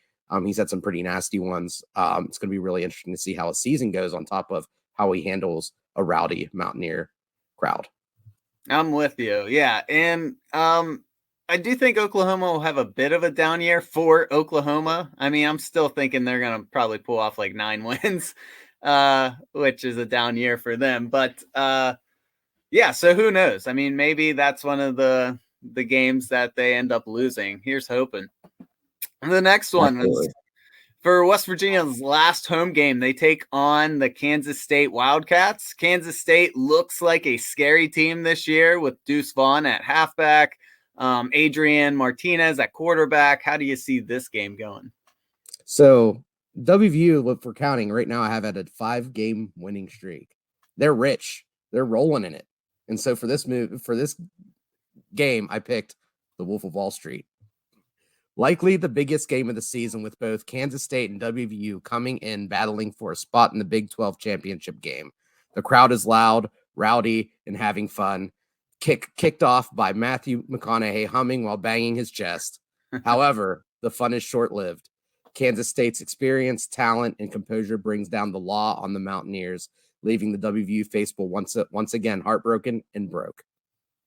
he's had some pretty nasty ones. It's going to be really interesting to see how his season goes, on top of how he handles a rowdy Mountaineer crowd.
I'm with you. Yeah. And I do think Oklahoma will have a bit of a down year for Oklahoma. I mean, I'm still thinking they're going to probably pull off like 9 wins, which is a down year for them. But yeah, so who knows? I mean, maybe that's one of the games that they end up losing. Here's hoping. And the next one is for West Virginia's last home game. They take on the Kansas State Wildcats. Kansas State looks like a scary team this year with Deuce Vaughn at halfback, Adrian Martinez at quarterback. How do you see this game going?
So WVU, if we're counting right now, I have at a 5-game winning streak. They're rich. They're rolling in it. And so for this game, I picked the Wolf of Wall Street. Likely the biggest game of the season, with both Kansas State and WVU coming in battling for a spot in the Big 12 championship game. The crowd is loud, rowdy, and having fun. Kicked off by Matthew McConaughey humming while banging his chest. However, the fun is short-lived. Kansas State's experience, talent, and composure brings down the law on the Mountaineers, leaving the WVU faithful once again heartbroken and broke.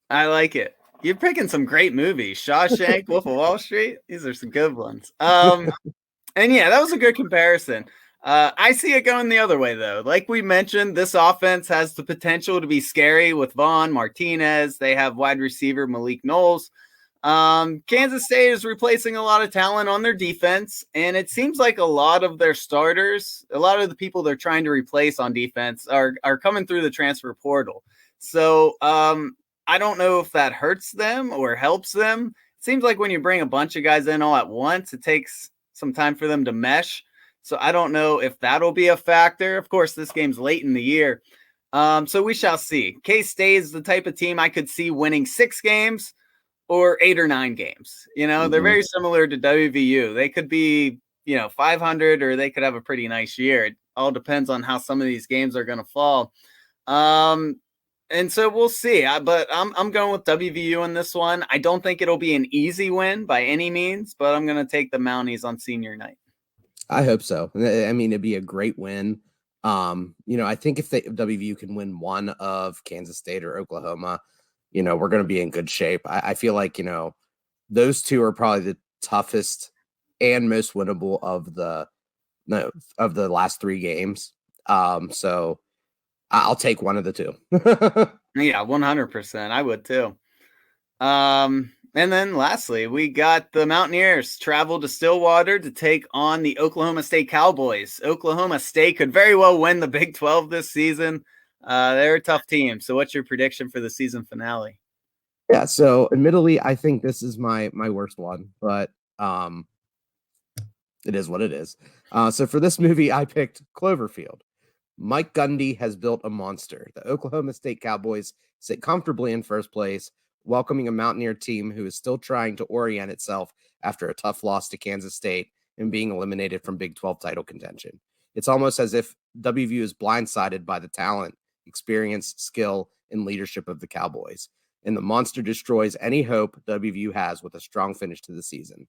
I like it. You're picking some great movies. Shawshank, Wolf of Wall Street. These are some good ones. And yeah, that was a good comparison. I see it going the other way, though. Like we mentioned, this offense has the potential to be scary with Vaughn, Martinez. They have wide receiver Malik Knowles. Kansas State is replacing a lot of talent on their defense, and it seems like a lot of their starters, a lot of the people they're trying to replace on defense are coming through the transfer portal. So I don't know if that hurts them or helps them. It seems like when you bring a bunch of guys in all at once, it takes some time for them to mesh. So I don't know if that'll be a factor. Of course, this game's late in the year. So we shall see. K-State is the type of team I could see winning 6 games or 8 or 9 games. They're very similar to WVU. They could be, 500 or they could have a pretty nice year. It all depends on how some of these games are going to fall. And so we'll see. But I'm going with WVU in this one. I don't think it'll be an easy win by any means, but I'm going to take the Mounties on senior night.
I hope so. I mean, it'd be a great win. I think if WVU can win one of Kansas State or Oklahoma, we're going to be in good shape. I feel like, those two are probably the toughest and most winnable of the last 3 games. So I'll take one of the two.
Yeah, 100%. I would too. And then lastly, we got the Mountaineers travel to Stillwater to take on the Oklahoma State Cowboys. Oklahoma State could very well win the Big 12 this season. They're a tough team. So what's your prediction for the season finale?
Yeah, so admittedly, I think this is my worst one, but it is what it is. So for this movie, I picked Cloverfield. Mike Gundy has built a monster. The Oklahoma State Cowboys sit comfortably in first place, welcoming a Mountaineer team who is still trying to orient itself after a tough loss to Kansas State and being eliminated from Big 12 title contention. It's almost as if WVU is blindsided by the talent, experience, skill, and leadership of the Cowboys, and the monster destroys any hope WVU has with a strong finish to the season.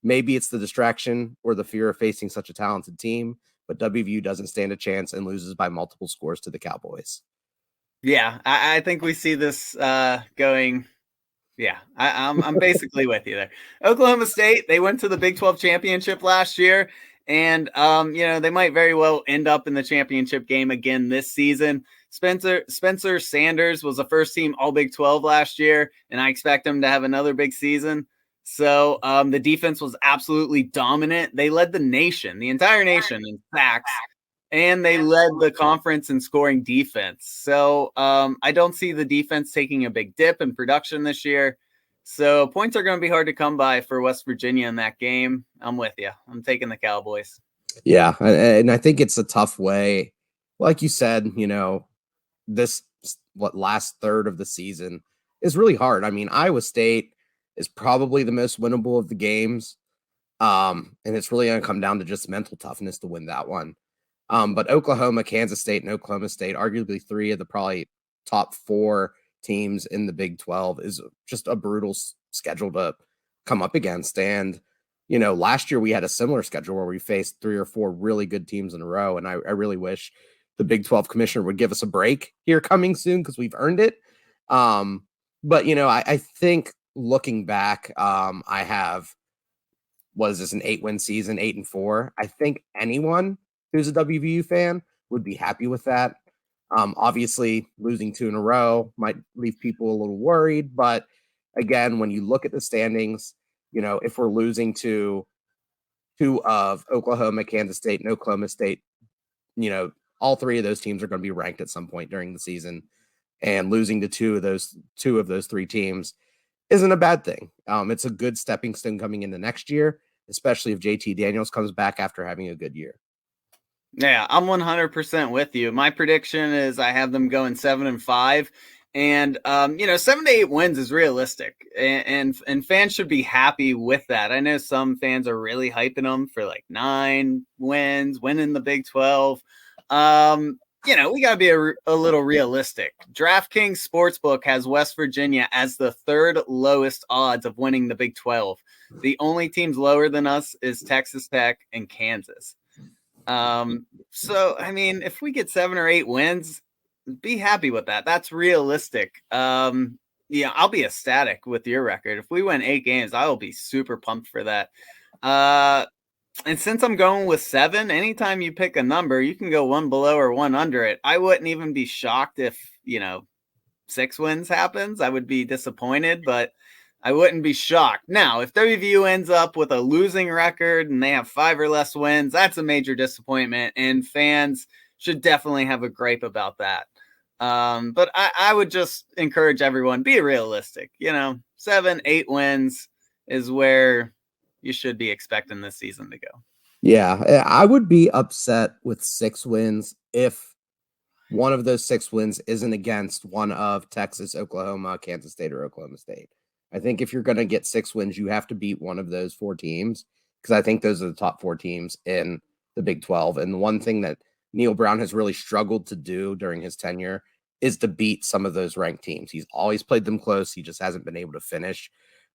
Maybe it's the distraction or the fear of facing such a talented team, but WVU doesn't stand a chance and loses by multiple scores to the Cowboys.
Yeah, I think we see this going. Yeah, I'm basically with you there. Oklahoma State, they went to the Big 12 championship last year, and they might very well end up in the championship game again this season. Spencer Sanders was a first team All Big 12 last year, and I expect him to have another big season. So the defense was absolutely dominant. They led the nation, the entire nation in sacks, and they led the conference in scoring defense. So I don't see the defense taking a big dip in production this year. So points are going to be hard to come by for West Virginia in that game. I'm with you. I'm taking the Cowboys.
Yeah, and I think it's a tough way. Like you said, this last third of the season is really hard. I mean, Iowa State is probably the most winnable of the games. And it's really going to come down to just mental toughness to win that one. But Oklahoma, Kansas State, and Oklahoma State, arguably 3 of the probably top 4 teams in the Big 12, is just a brutal schedule to come up against. And, last year we had a similar schedule where we faced 3 or 4 really good teams in a row. And I really wish the Big 12 commissioner would give us a break here coming soon because we've earned it. But, I think looking back, I have, was this an 8-win season, 8-4? I think anyone who's a WVU fan would be happy with that. Obviously, losing 2 in a row might leave people a little worried. But again, when you look at the standings, if we're losing to 2 of Oklahoma, Kansas State, and Oklahoma State, all 3 of those teams are going to be ranked at some point during the season. And losing to 2 of those 3 teams isn't a bad thing. It's a good stepping stone coming into next year, especially if JT Daniels comes back after having a good year.
Yeah, I'm 100% with you. My prediction is I have them going 7-5, and 7 to 8 wins is realistic, and fans should be happy with that. I know some fans are really hyping them for like 9 wins, winning the Big 12. We got to be a little realistic. DraftKings Sportsbook has West Virginia as the 3rd lowest odds of winning the Big 12. The only teams lower than us is Texas Tech and Kansas. So, I mean, if we get 7 or 8 wins, be happy with that. That's realistic. I'll be ecstatic with your record. If we win 8 games, I will be super pumped for that. And since I'm going with 7, anytime you pick a number, you can go 1 below or 1 under it. I wouldn't even be shocked if, 6 wins happens. I would be disappointed, but I wouldn't be shocked. Now, if WVU ends up with a losing record and they have 5 or less wins, that's a major disappointment, and fans should definitely have a gripe about that. But I would just encourage everyone, be realistic. 7, 8 wins is where you should be expecting this season to go.
Yeah, I would be upset with 6 wins if one of those 6 wins isn't against one of Texas, Oklahoma, Kansas State, or Oklahoma State. I think if you're going to get 6 wins, you have to beat one of those 4 teams, because I think those are the top 4 teams in the Big 12. And the one thing that Neil Brown has really struggled to do during his tenure is to beat some of those ranked teams. He's always played them close. He just hasn't been able to finish.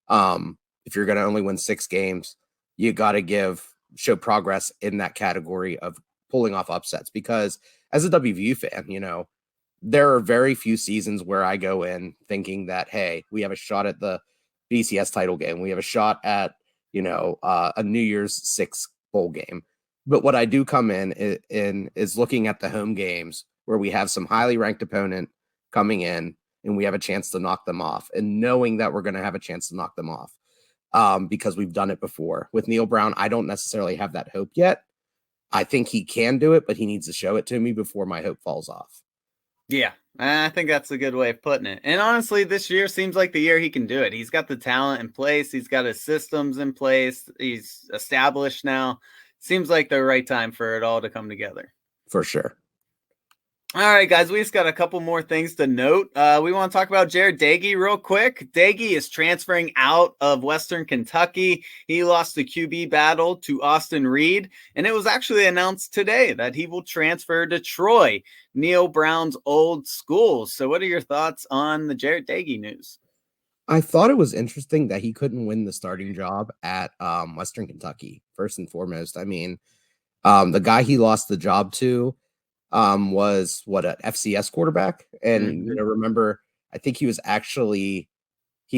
If you're going to only win 6 games, you got to show progress in that category of pulling off upsets, because as a WVU fan, there are very few seasons where I go in thinking that, hey, we have a shot at the BCS title game. We have a shot at, a New Year's 6 bowl game. But what I do come in is looking at the home games where we have some highly ranked opponent coming in and we have a chance to knock them off, and knowing that we're going to have a chance to knock them off because we've done it before. With Neil Brown, I don't necessarily have that hope yet. I think he can do it, but he needs to show it to me before my hope falls off.
Yeah, I think that's a good way of putting it. And honestly, this year seems like the year he can do it. He's got the talent in place. He's got his systems in place. He's established now. Seems like the right time for it all to come together.
For sure.
All right, guys, we just got a couple more things to note. We want to talk about Jaret Doege real quick. Daggy is transferring out of Western Kentucky. He lost the QB battle to Austin Reed, and it was actually announced today that he will transfer to Troy, Neil Brown's old school. So what are your thoughts on the Jaret Doege news?
I thought it was interesting that he couldn't win the starting job at Western Kentucky, first and foremost. I mean, the guy he lost the job to was an FCS quarterback. And, remember, I think he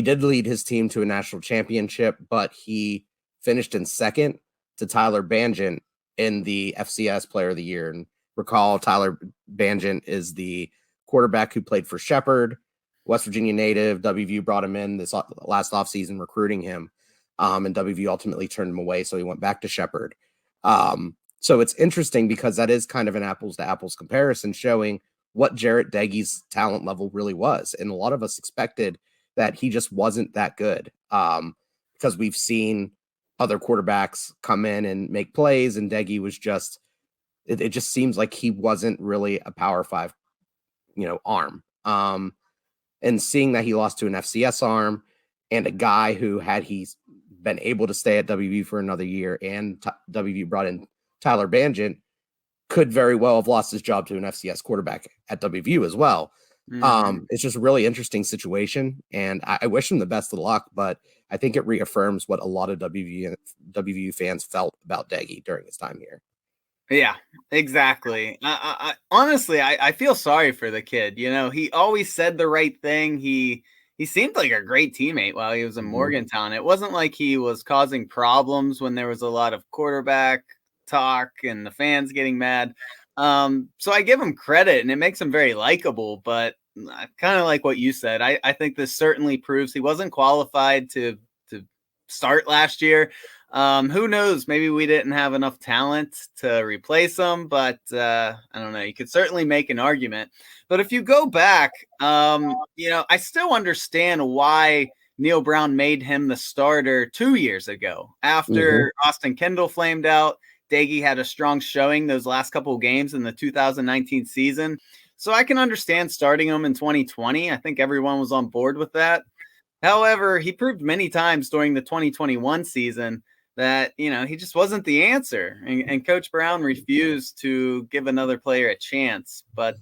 did lead his team to a national championship, but he finished in second to Tyler Banjian in the FCS Player of the Year. And recall, Tyler Banjian is the quarterback who played for Shepherd, West Virginia native. WVU brought him in this last offseason, recruiting him. And WVU ultimately turned him away, so he went back to Shepherd. So it's interesting because that is kind of an apples to apples comparison, showing what Jaret Doege's talent level really was. And a lot of us expected that he just wasn't that good because we've seen other quarterbacks come in and make plays, and Doege was it just seems like he wasn't really a Power 5, arm. And seeing that he lost to an FCS arm and a guy who, had he been able to stay at WVU for another year, and WVU brought in Tyler Banjian, could very well have lost his job to an FCS quarterback at WVU as well. It's just a really interesting situation, and I wish him the best of luck, but I think it reaffirms what a lot of WVU fans felt about Daggy during his time here.
Yeah, exactly. Honestly, I feel sorry for the kid. He always said the right thing. He seemed like a great teammate while he was in Morgantown. It wasn't like he was causing problems when there was a lot of quarterback talk and the fans getting mad. So I give him credit, and it makes him very likable, but kind of like what you said, I think this certainly proves he wasn't qualified to start last year. Who knows? Maybe we didn't have enough talent to replace him, but I don't know. You could certainly make an argument. But if you go back, I still understand why Neil Brown made him the starter 2 years ago. After Austin Kendall flamed out, Daggy had a strong showing those last couple of games in the 2019 season. So I can understand starting him in 2020. I think everyone was on board with that. However, he proved many times during the 2021 season that, he just wasn't the answer. And Coach Brown refused to give another player a chance. But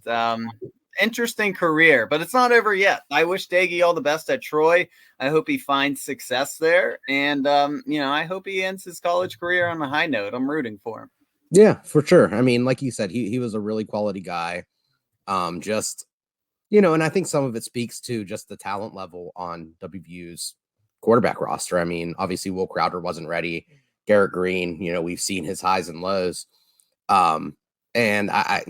interesting career, but it's not over yet. I wish Daggy all the best at Troy. I hope he finds success there. And, I hope he ends his college career on a high note. I'm rooting for him.
Yeah, for sure. I mean, like you said, he was a really quality guy. And I think some of it speaks to just the talent level on WVU's quarterback roster. I mean, obviously Will Crowder wasn't ready. Garrett Green, we've seen his highs and lows. And I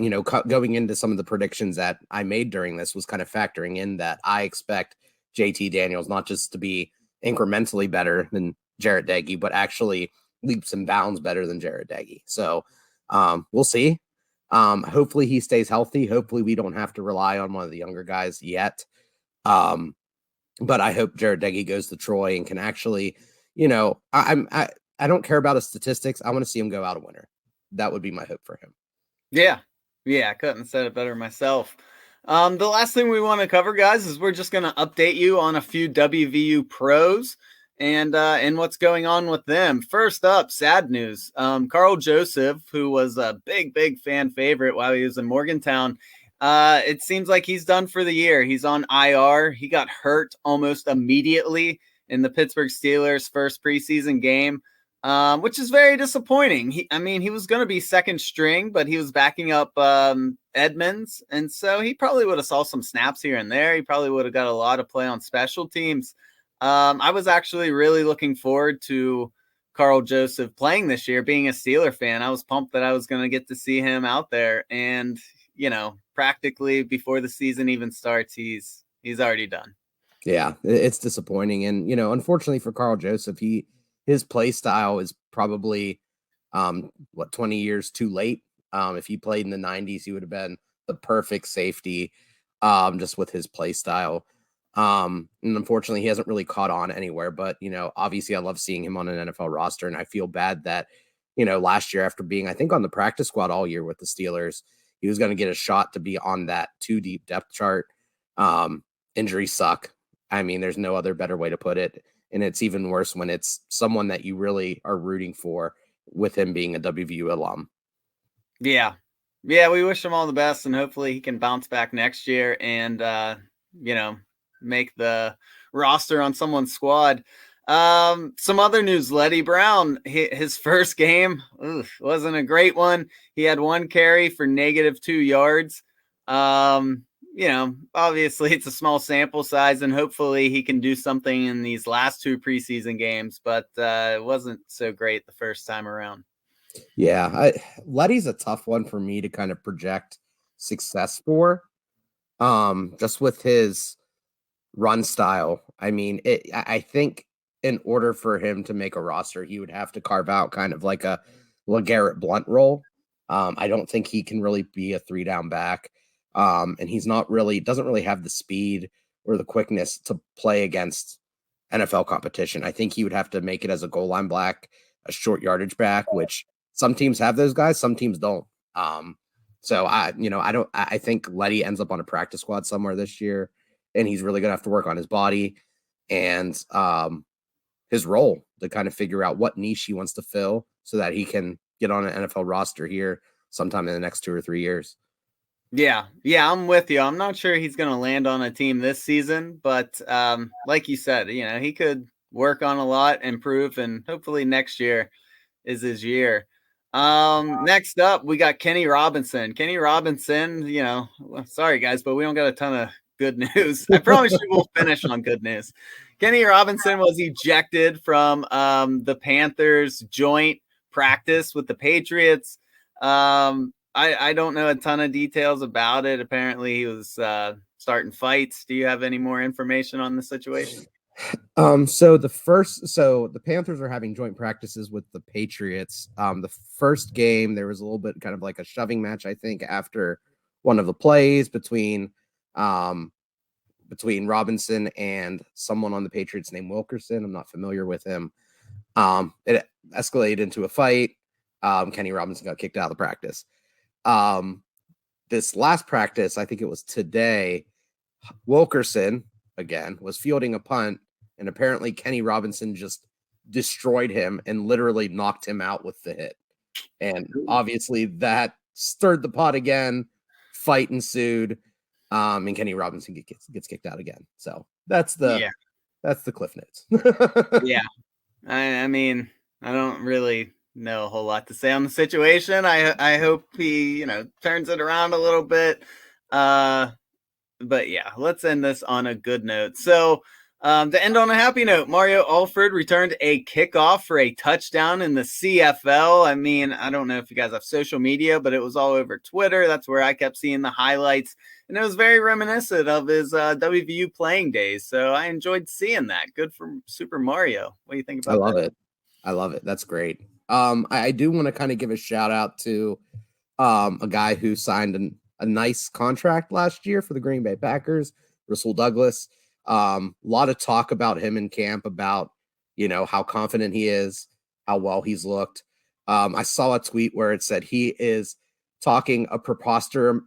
going into some of the predictions that I made during this was kind of factoring in that I expect JT Daniels not just to be incrementally better than Jaret Doege, but actually leaps and bounds better than Jaret Doege. So we'll see. Hopefully he stays healthy. Hopefully we don't have to rely on one of the younger guys yet. But I hope Jaret Doege goes to Troy and can actually, I don't care about his statistics. I want to see him go out a winner. That would be my hope for him.
Yeah. I couldn't have said it better myself. The last thing we want to cover, guys, is we're just going to update you on a few WVU pros and what's going on with them. First up, sad news. Carl Joseph, who was a big fan favorite while he was in Morgantown, it seems like he's done for the year. He's on IR. He got hurt almost immediately in the Pittsburgh Steelers' first preseason game, which is very disappointing. He was going to be second string, but he was backing up Edmonds, and so he probably would have saw some snaps here and there. He probably would have got a lot of play on special teams. I was actually really looking forward to Carl Joseph playing this year. Being a Steeler fan, I was pumped that I was going to get to see him out there, and practically before the season even starts, he's already done.
Yeah, it's disappointing. And, unfortunately for Carl Joseph, his play style is probably 20 years too late. If he played in the 90s, he would have been the perfect safety, just with his play style. And unfortunately, he hasn't really caught on anywhere. But, obviously I love seeing him on an NFL roster. And I feel bad that, last year after being, I think, on the practice squad all year with the Steelers, he was going to get a shot to be on that too deep depth chart. Injuries suck. There's no other better way to put it. And it's even worse when it's someone that you really are rooting for, with him being a WVU alum. Yeah,
we wish him all the best, and hopefully he can bounce back next year and, make the roster on someone's squad. Some other news, Letty Brown, his first game wasn't a great one. He had 1 carry for -2 yards. Obviously it's a small sample size, and hopefully he can do something in these last 2 preseason games, but it wasn't so great the first time around.
Yeah, Letty's a tough one for me to kind of project success for, just with his run style. I think in order for him to make a roster, he would have to carve out kind of like a LeGarrette Blount role. I don't think he can really be a 3-down back. And he's doesn't really have the speed or the quickness to play against NFL competition. I think he would have to make it as a goal line back, a short yardage back, which some teams have those guys, some teams don't. So I think Letty ends up on a practice squad somewhere this year, and he's really going to have to work on his body and his role to kind of figure out what niche he wants to fill so that he can get on an NFL roster here sometime in the next 2 or 3 years.
Yeah, I'm with you. I'm not sure he's going to land on a team this season, but like you said, he could work on a lot, improve, and hopefully next year is his year. Next up, we got Kenny Robinson. Kenny Robinson, sorry guys, but we don't got a ton of good news. I promise you we'll finish on good news. Kenny Robinson was ejected from the Panthers joint practice with the Patriots. I don't know a ton of details about it. Apparently he was starting fights. Do you have any more information on the situation?
So the Panthers are having joint practices with the Patriots. The first game, there was a little bit kind of like a shoving match, I think, after one of the plays between Robinson and someone on the Patriots named Wilkerson. I'm not familiar with him. It escalated into a fight. Kenny Robinson got kicked out of the practice. This last practice, I think it was today, Wilkerson again was fielding a punt, and apparently Kenny Robinson just destroyed him and literally knocked him out with the hit. And obviously that stirred the pot again. Fight ensued, and Kenny Robinson gets kicked out again. So that's the Cliff Notes.
Yeah, I don't really know a whole lot to say on the situation. I hope he turns it around a little bit. But yeah, let's end this on a good note. So to end on a happy note, Mario Alford returned a kickoff for a touchdown in the CFL. I don't know if you guys have social media, but it was all over Twitter. That's where I kept seeing the highlights. and it was very reminiscent of his WVU playing days. So I enjoyed seeing that. Good for Super Mario. What do you think about that?
I love it. That's great. I do want to kind of give a shout out to a guy who signed a nice contract last year for the Green Bay Packers, Rasul Douglas. A lot of talk about him in camp, about, you know, how confident he is, how well he's looked. I saw a tweet where it said he is talking a preposterous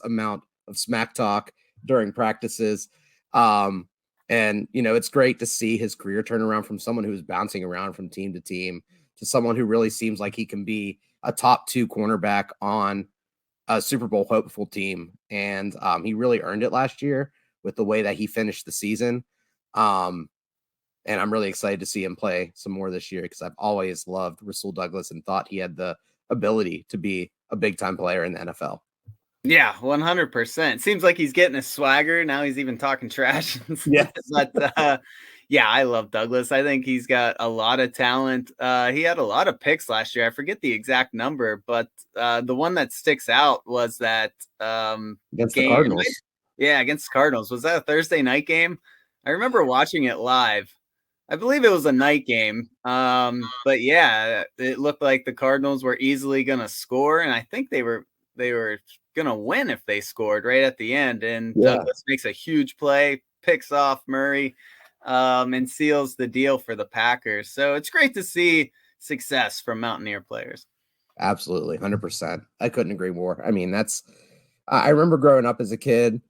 amount of smack talk during practices. And, you know, it's great to see his career turn around from someone who's bouncing around from team to team to someone who really seems like he can be a top 2 cornerback on a Super Bowl hopeful team. And he really earned it last year with the way that he finished the season. And I'm really excited to see him play some more this year, because I've always loved Rasul Douglas and thought he had the ability to be a big time player in the NFL.
Yeah, 100%. Seems like he's getting a swagger. Now he's even talking trash.
Yeah.
But yeah, I love Douglas. I think he's got a lot of talent. He had a lot of picks last year. I forget the exact number, but the one that sticks out was that
Against
game.
the Cardinals.
Yeah, against the Cardinals. Was that a Thursday night game? I remember watching it live. I believe it was a night game. But yeah, it looked like the Cardinals were easily going to score, and I think they were going to win if they scored right at the end. And Douglas makes a huge play, picks off Murray, and seals the deal for the Packers. So it's great to see success from Mountaineer players.
Absolutely, 100%. I couldn't agree more. I mean, I remember growing up as a kid,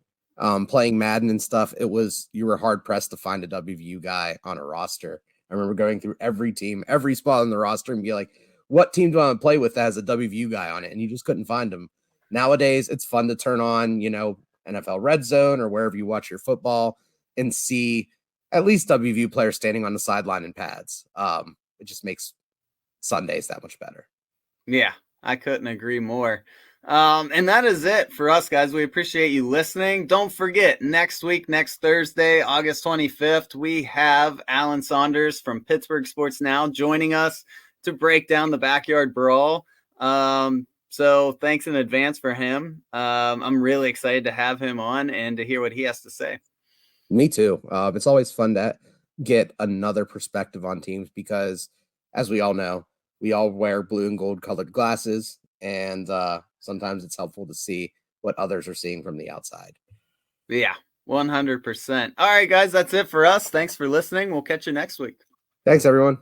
playing Madden and stuff. You were hard pressed to find a WVU guy on a roster. I remember going through every team, every spot on the roster, and be like, what team do I want to play with that has a WVU guy on it? And you just couldn't find them. Nowadays, it's fun to turn on, you know, NFL Red Zone or wherever you watch your football and see at least WVU players standing on the sideline in pads. It just makes Sundays that much better.
Yeah, I couldn't agree more. And that is it for us, guys. We appreciate you listening. Don't forget, next week, next Thursday, August 25th, we have Alan Saunders from Pittsburgh Sports Now joining us to break down the Backyard Brawl. So thanks in advance for him. I'm really excited to have him on and to hear what he has to say.
Me too. It's always fun to get another perspective on teams, because, as we all know, we all wear blue and gold colored glasses, and sometimes it's helpful to see what others are seeing from the outside.
Yeah, 100%. All right, guys, that's it for us. Thanks for listening. We'll catch you next week.
Thanks, everyone.